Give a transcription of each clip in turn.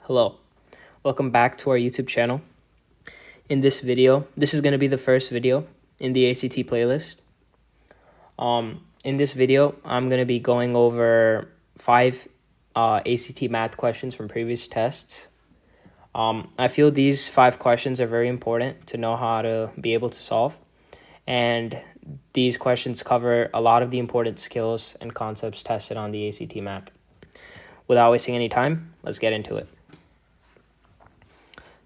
Hello, welcome back to our YouTube channel. In this video, this is going to be the first video in the ACT playlist. In this video, I'm going to be going over 5 ACT math questions from previous tests. I feel these 5 questions are very important to know how to be able to solve. And these questions cover a lot of the important skills and concepts tested on the ACT math. Without wasting any time, let's get into it.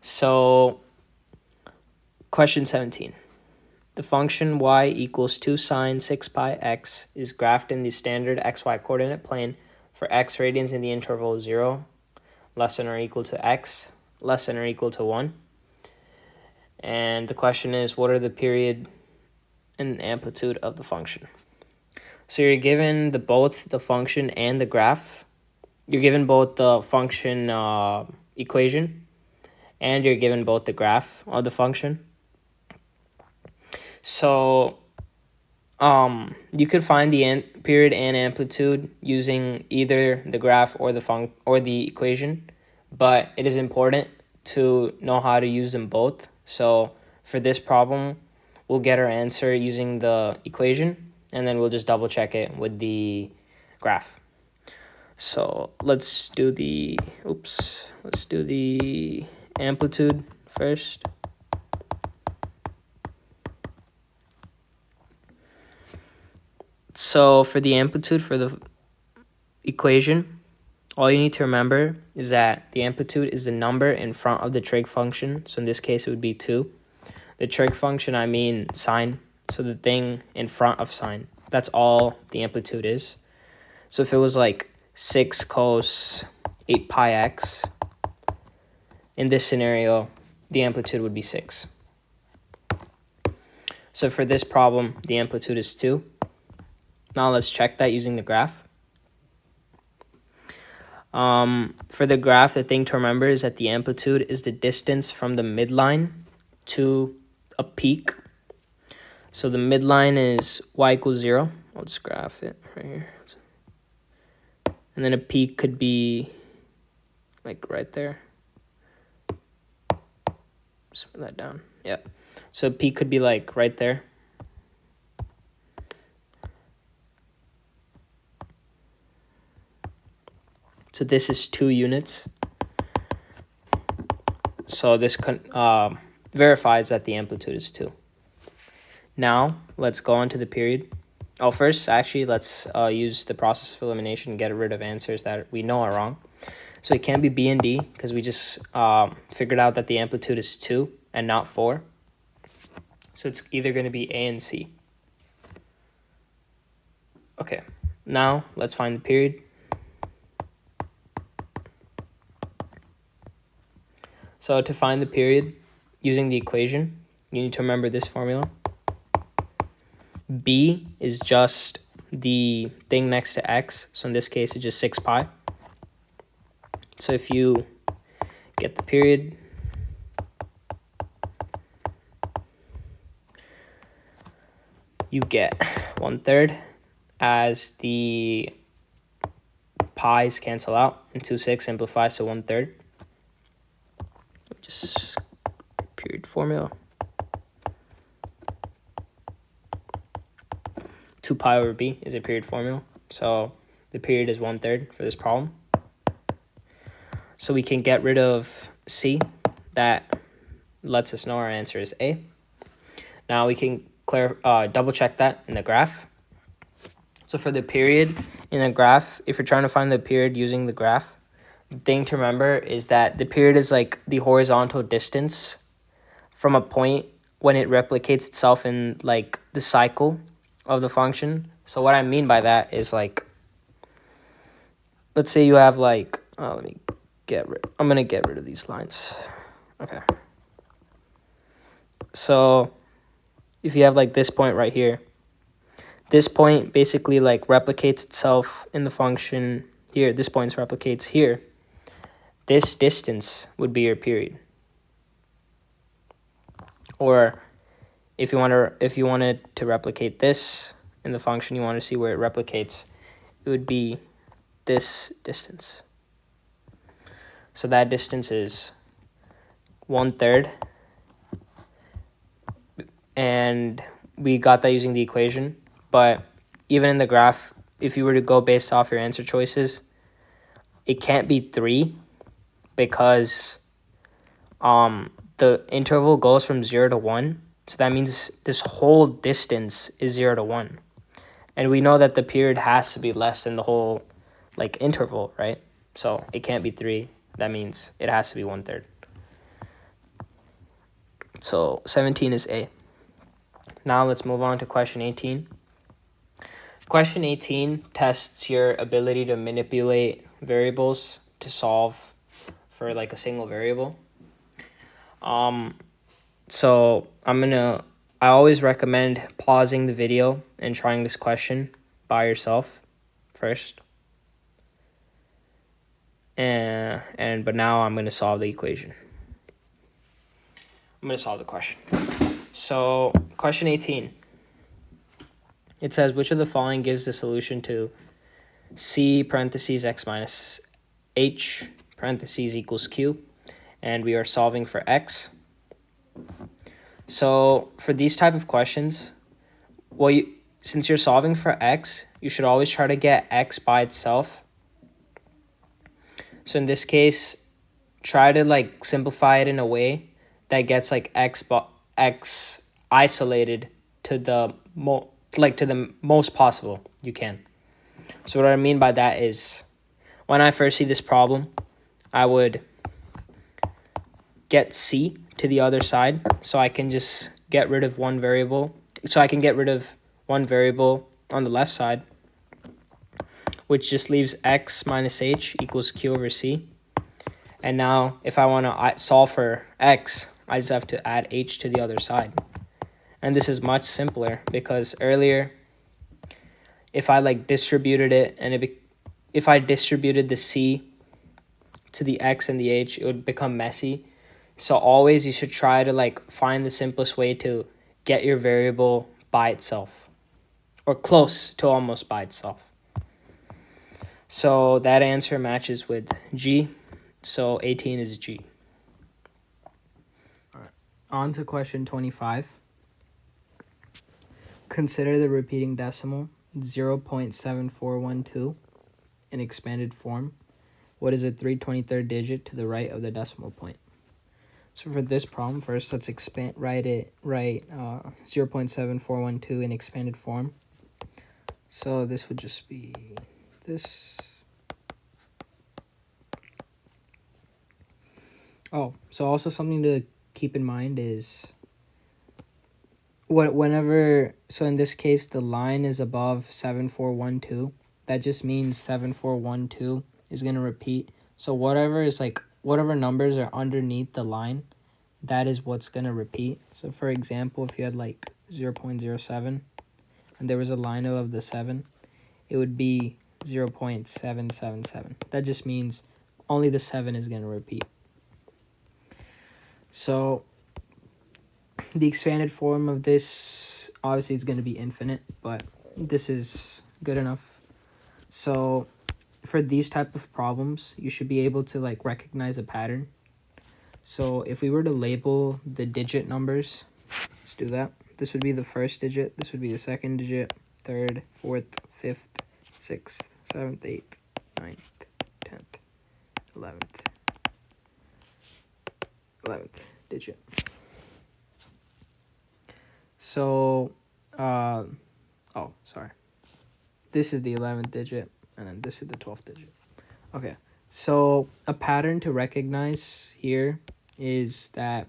So, question 17. The function y equals 2 sine 6 pi x is graphed in the standard xy coordinate plane for x radians in the interval 0 less than or equal to x less than or equal to 1. And the question is, what are the period and amplitude of the function? So you're given both the function and the graph. You're given both the function equation, and you're given both the graph of the function. So you could find the period and amplitude using either the graph or the equation, but it is important to know how to use them both. So for this problem, we'll get our answer using the equation, and then we'll just double check it with the graph. So let's do the amplitude first. So for the amplitude for the equation, all you need to remember is that the amplitude is the number in front of the trig function. So in this case, it would be 2. The trig function, I mean sine. So the thing in front of sine. That's all the amplitude is. So if it was like 6 cos 8 pi x, in this scenario, the amplitude would be 6. So for this problem, the amplitude is 2. Now let's check that using the graph. For the graph, the thing to remember is that the amplitude is the distance from the midline to a peak. So the midline is y equals 0. I'll just graph it right here. And then a peak could be like right there. Just put that down. Yeah. So a peak could be like right there. So this is 2 units. So this verifies that the amplitude is 2. Now, let's go on to the period. Oh, first, actually, let's use the process of elimination and get rid of answers that we know are wrong. So it can't be B and D because we just figured out that the amplitude is 2 and not 4. So it's either going to be A and C. Okay, now let's find the period. So to find the period using the equation, you need to remember this formula. B is just the thing next to x. So in this case, it's just 6 pi. So if you get the period, you get 1/3 as the pi's cancel out, and 2 6 simplifies to 1/3. Just period formula. 2 pi over b is a period formula. So the period is 1/3 for this problem. So we can get rid of C. That lets us know our answer is A. Now we can double check that in the graph. So for the period in a graph, if you're trying to find the period using the graph, the thing to remember is that the period is like the horizontal distance from a point when it replicates itself in like the cycle of the function. So what I mean by that is like, let's say you have like, I'm gonna get rid of these lines. Okay. So if you have like this point right here, this point basically like replicates itself in the function here. This point replicates here. This distance would be your period. Or if you wanted to replicate this in the function, you want to see where it replicates, it would be this distance. So that distance is 1/3. And we got that using the equation. But even in the graph, if you were to go based off your answer choices, it can't be 3 because the interval goes from 0 to 1. So that means this whole distance is 0 to 1. And we know that the period has to be less than the whole like interval, right? So it can't be 3. That means it has to be 1/3. So 17 is A. Now let's move on to question 18. Question 18 tests your ability to manipulate variables to solve for like a single variable. So I always recommend pausing the video and trying this question by yourself first. But now I'm gonna solve the equation. I'm gonna solve the question. So question 18. It says, which of the following gives the solution to c parentheses x minus h parentheses equals q, and we are solving for x. So for these type of questions, since you're solving for x, you should always try to get x by itself. So in this case, try to like simplify it in a way that gets like x isolated to the most possible you can. So what I mean by that is, when I first see this problem, I would get c to the other side, so I can just get rid of one variable. So I can get rid of one variable on the left side, which just leaves x minus h equals q over c. And now if I want to solve for x, I just have to add h to the other side. And this is much simpler because earlier, if I like distributed it and if I distributed the c to the x and the h, it would become messy. So always you should try to like find the simplest way to get your variable by itself, or close to almost by itself. So that answer matches with G. So 18 is G. All right. On to question 25. Consider the repeating decimal 0.7412 in expanded form. What is a 3/23 digit to the right of the decimal point? So for this problem, first let's write 0.7412 in expanded form. So this would just be this. Oh, so also something to keep in mind is so in this case, the line is above 7412. That just means 7412 is going to repeat. So whatever numbers are underneath the line, that is what's going to repeat. So for example, if you had like 0.07 and there was a line above the 7, it would be 0.777. That just means only the 7 is going to repeat. So the expanded form of this, obviously it's going to be infinite, but this is good enough. So for these type of problems, you should be able to like recognize a pattern. So if we were to label the digit numbers, let's do that. This would be the first digit, this would be the second digit, third, fourth, fifth, sixth, seventh, eighth, ninth, 10th, 11th digit. So, this is the 11th digit, and then this is the 12th digit. Okay, so a pattern to recognize here is that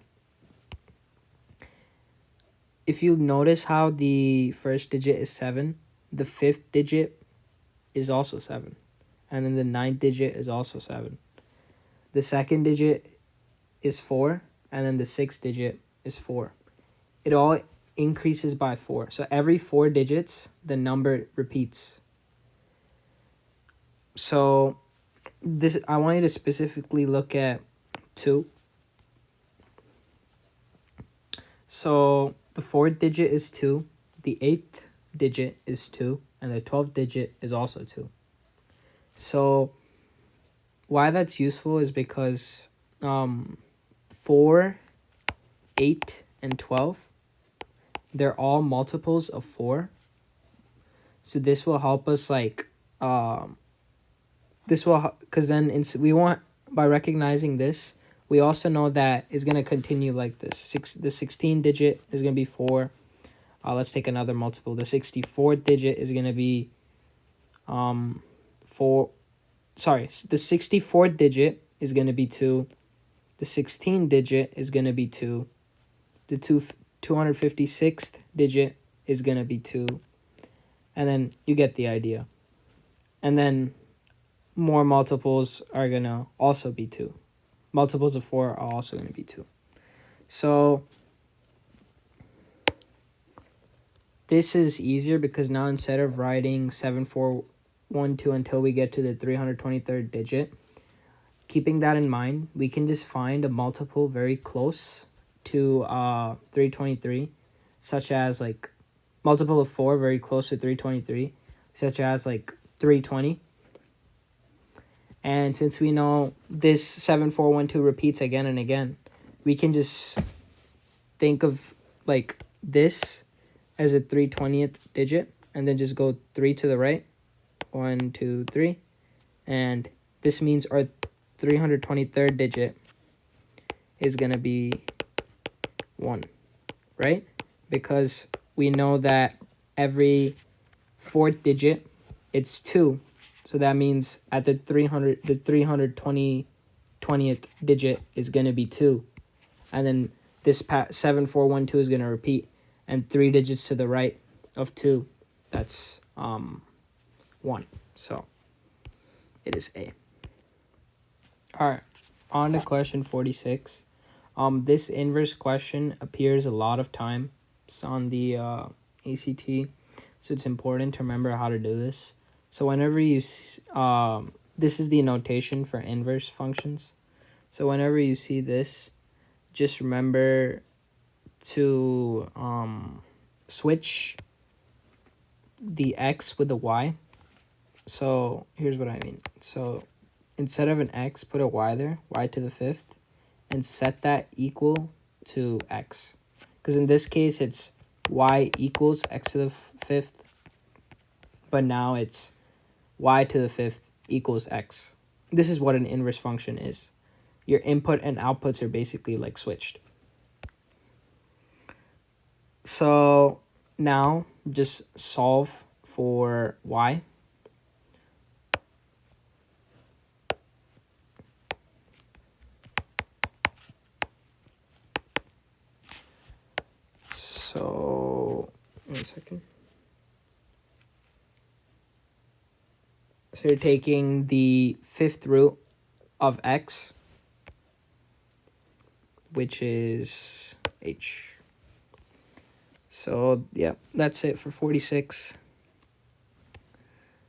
if you notice how the first digit is 7, the 5th digit is also 7, and then the 9th digit is also 7. The second digit is 4, and then the 6th digit is 4. It all increases by 4. So every 4 digits, the number repeats. So this, I want you to specifically look at 2. So the 4th digit is 2, the 8th digit is 2, and the 12th digit is also 2. So why that's useful is because 4, 8, and 12, they're all multiples of 4. So this will help us because then we want, by recognizing this, we also know that it's going to continue like this. The 16 digit is going to be 4. Let's take another multiple. The 64th digit is going to be 4. Sorry, the 64th digit is going to be 2. The 16 digit is going to be 2. The 256th digit is going to be 2. And then you get the idea. And then more multiples are going to also be 2. Multiples of 4 are also going to be 2. So this is easier because now instead of writing 7412 until we get to the 323rd digit, keeping that in mind, we can just find a multiple very close to 323, such as like multiple of 4 very close to 323, such as like 320. And since we know this 7412 repeats again and again, we can just think of like this as a 320th digit and then just go 3 to the right. 1, 2, 3. And this means our 323rd digit is going to be 1, right? Because we know that every 4th digit, it's 2. So that means at the 320th digit is going to be 2. And then this 7412 is going to repeat. And 3 digits to the right of 2, that's 1. So it is A. All right, on to question 46. This inverse question appears a lot of times on the ACT, so it's important to remember how to do this. So whenever you, this is the notation for inverse functions. So whenever you see this, just remember to switch the x with the y. So here's what I mean. So instead of an x, put a y there, y to the 5th, and set that equal to x. Because in this case, it's y equals x to the 5th, but now it's y to the 5th equals x. This is what an inverse function is. Your input and outputs are basically like switched. So now just solve for y. So, 1 second. So you're taking the 5th root of x, which is h. So, yeah, that's it for 46.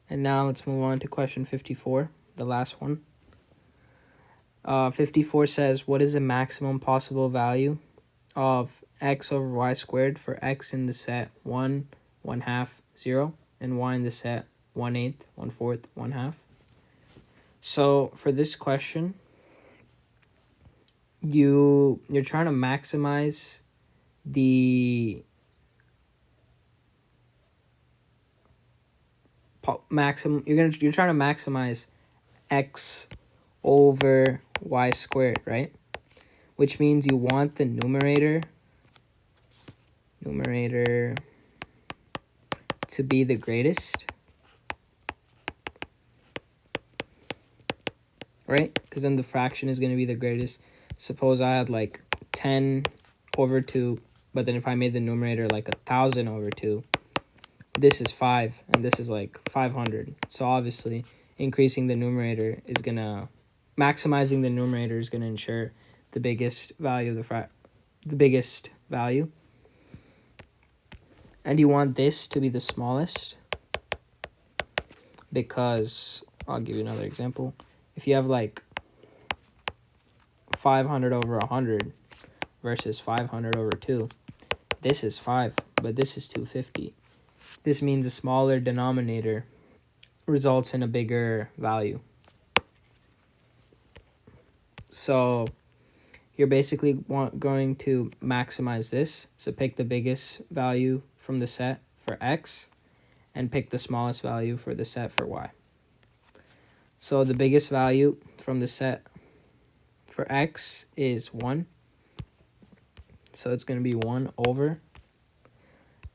And now let's move on to question 54, the last one. 54 says, what is the maximum possible value of x over y squared for x in the set 1, 1/2, 0, and y in the set 1/8, 1/4, 1/2. So for this question, you're trying to maximize the you're trying to maximize x over y squared, right? Which means you want the numerator to be the greatest, right? Because then the fraction is going to be the greatest. Suppose I had like 10 over 2, but then if I made the numerator like 1,000 over 2, this is 5, and this is like 500. So obviously, increasing the numerator is going to, maximizing the numerator is going to ensure the biggest value of the biggest value. And you want this to be the smallest because, I'll give you another example. If you have like 500 over 100 versus 500 over 2, this is 5, but this is 250. This means a smaller denominator results in a bigger value. So you're basically going to maximize this. So pick the biggest value from the set for x and pick the smallest value for the set for y. So the biggest value from the set for x is 1. So it's going to be 1 over.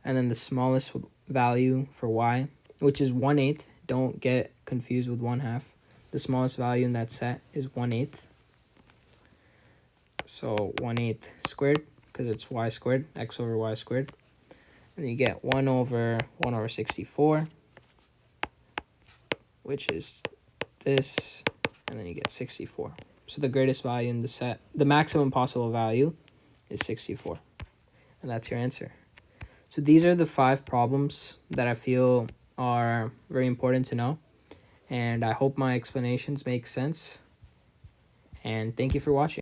And then the smallest value for y, which is 1/8. Don't get confused with 1/2. The smallest value in that set is 1/8. So 1/8 squared, because it's y squared, x over y squared. And you get 1 over 64, which is this, and then you get 64. So the greatest value in the set, the maximum possible value is 64. And that's your answer. So these are the 5 problems that I feel are very important to know. And I hope my explanations make sense. And thank you for watching.